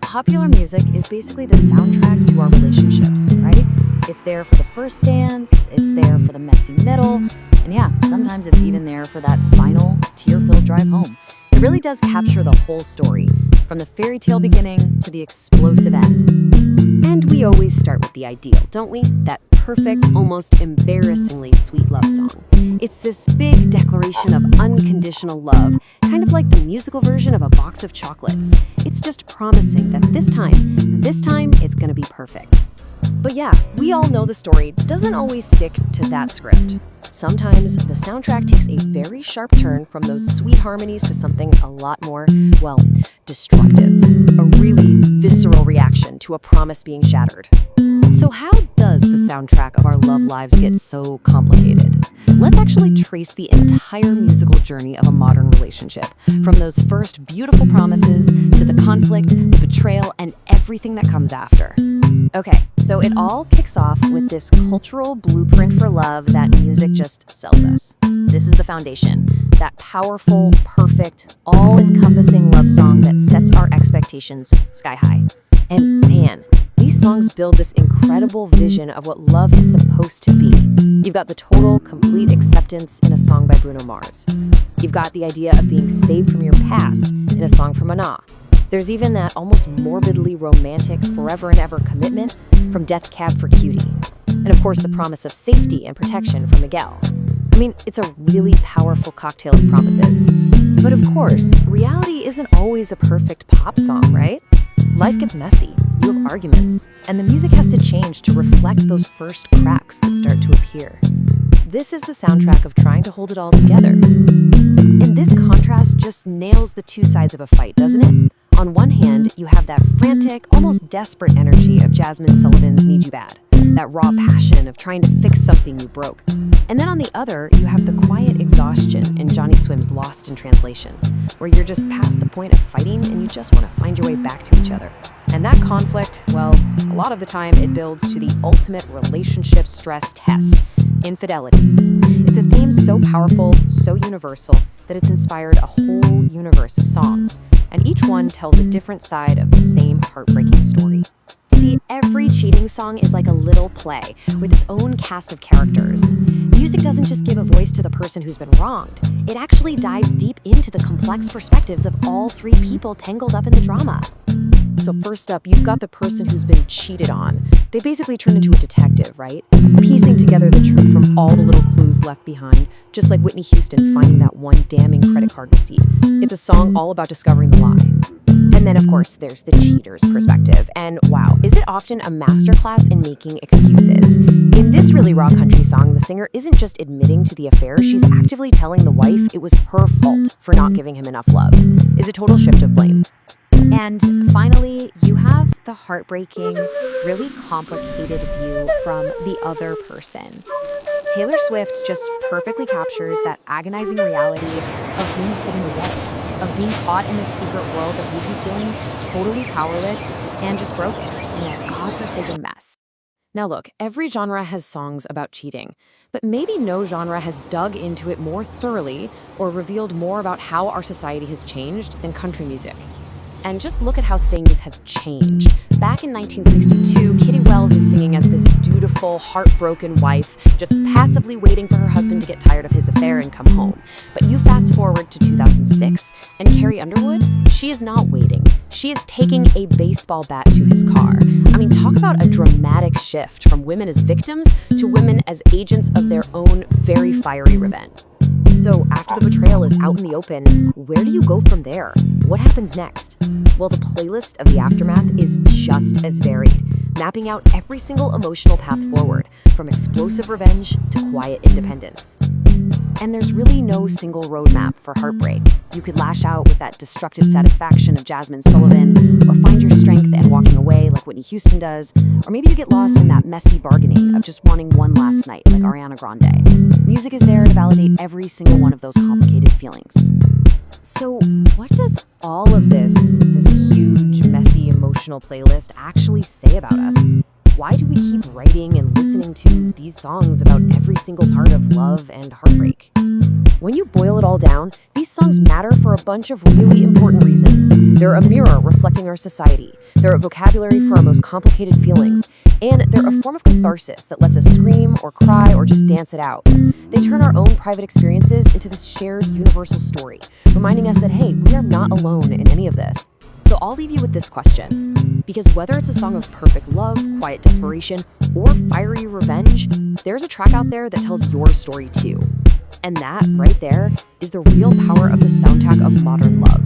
Popular music is basically the soundtrack to our relationships, right? It's there for the first dance, it's there for the messy middle, and yeah, sometimes it's even there for that final, tear-filled drive home. It really does capture the whole story, from the fairy tale beginning to the explosive end. And we always start with the ideal, don't we? That perfect, almost embarrassingly sweet love song. It's this big declaration of unconditional love, kind of like the musical version of a box of chocolates. It's just promising that this time, it's gonna be perfect. But yeah, we all know the story doesn't always stick to that script. Sometimes the soundtrack takes a very sharp turn from those sweet harmonies to something a lot more, destructive. A really visceral reaction to a promise being shattered. So how does the soundtrack of our love lives get so complicated? Let's actually trace the entire musical journey of a modern relationship, from those first beautiful promises to the conflict, the betrayal, and everything that comes after. Okay, so it all kicks off with this cultural blueprint for love that music just sells us. This is the foundation, that powerful, perfect, all-encompassing love song that sets our expectations sky high. And man, these songs build this incredible vision of what love is supposed to be. You've got the total, complete acceptance in a song by Bruno Mars. You've got the idea of being saved from your past in a song from Mana. There's even that almost morbidly romantic forever and ever commitment from Death Cab for Cutie. And of course, the promise of safety and protection from Miguel. It's a really powerful cocktail of promises. But of course, reality isn't always a perfect pop song, right? Life gets messy, you have arguments, and the music has to change to reflect those first cracks that start to appear. This is the soundtrack of trying to hold it all together. And this contrast just nails the two sides of a fight, doesn't it? On one hand, you have that frantic, almost desperate energy of Jasmine Sullivan's Need You Bad, that raw passion of trying to fix something you broke. And then on the other, you have the quiet exhaustion in Johnny Swim's Lost in Translation, where you're just past the point of fighting and you just want to find your way back to each other. And that conflict, a lot of the time it builds to the ultimate relationship stress test, infidelity. It's a theme so powerful, so universal, that it's inspired a whole universe of songs. And each one tells a different side of the same heartbreaking story. See, every cheating song is like a little play with its own cast of characters. Music doesn't just give a voice to the person who's been wronged. It actually dives deep into the complex perspectives of all three people tangled up in the drama. So first up, you've got the person who's been cheated on. They basically turn into a detective, right? Piecing together the truth from all the little clues left behind, just like Whitney Houston finding that one damning credit card receipt. It's a song all about discovering the lie. And then, of course, there's the cheater's perspective. And wow, is it often a masterclass in making excuses? In this really raw country song, the singer isn't just admitting to the affair, she's actively telling the wife it was her fault for not giving him enough love. It's a total shift of blame. And finally, you have the heartbreaking, really complicated view from the other person. Taylor Swift just perfectly captures that agonizing reality of being hidden away, of being caught in this secret world that leaves you feeling totally powerless and just broken in a godforsaken mess. Now look, every genre has songs about cheating, but maybe no genre has dug into it more thoroughly or revealed more about how our society has changed than country music. And just look at how things have changed. Back in 1962, Kitty Wells is singing as this dutiful, heartbroken wife, just passively waiting for her husband to get tired of his affair and come home. But you fast forward to 2006, and Carrie Underwood, she is not waiting. She is taking a baseball bat to his car. Talk about a dramatic shift from women as victims to women as agents of their own very fiery revenge. So after the betrayal is out in the open, where do you go from there? What happens next? Well, the playlist of the aftermath is just as varied, mapping out every single emotional path forward, from explosive revenge to quiet independence. And there's really no single roadmap for heartbreak. You could lash out with that destructive satisfaction of Jasmine Sullivan, or find your strength and walking away like Whitney Houston does, or maybe you get lost in that messy bargaining of just wanting one last night like Ariana Grande. Music is there to validate every single one of those complicated feelings. So what does all of this huge, messy, emotional playlist actually say about us? Why do we keep writing and listening to these songs about every single part of love and heartbreak? When you boil it all down, these songs matter for a bunch of really important reasons. They're a mirror reflecting our society, they're a vocabulary for our most complicated feelings, and they're a form of catharsis that lets us scream or cry or just dance it out. They turn our own private experiences into this shared universal story, reminding us that, hey, we are not alone in any of this. So I'll leave you with this question, because whether it's a song of perfect love, quiet desperation, or fiery revenge, there's a track out there that tells your story too. And that, right there, is the real power of the soundtrack of modern love.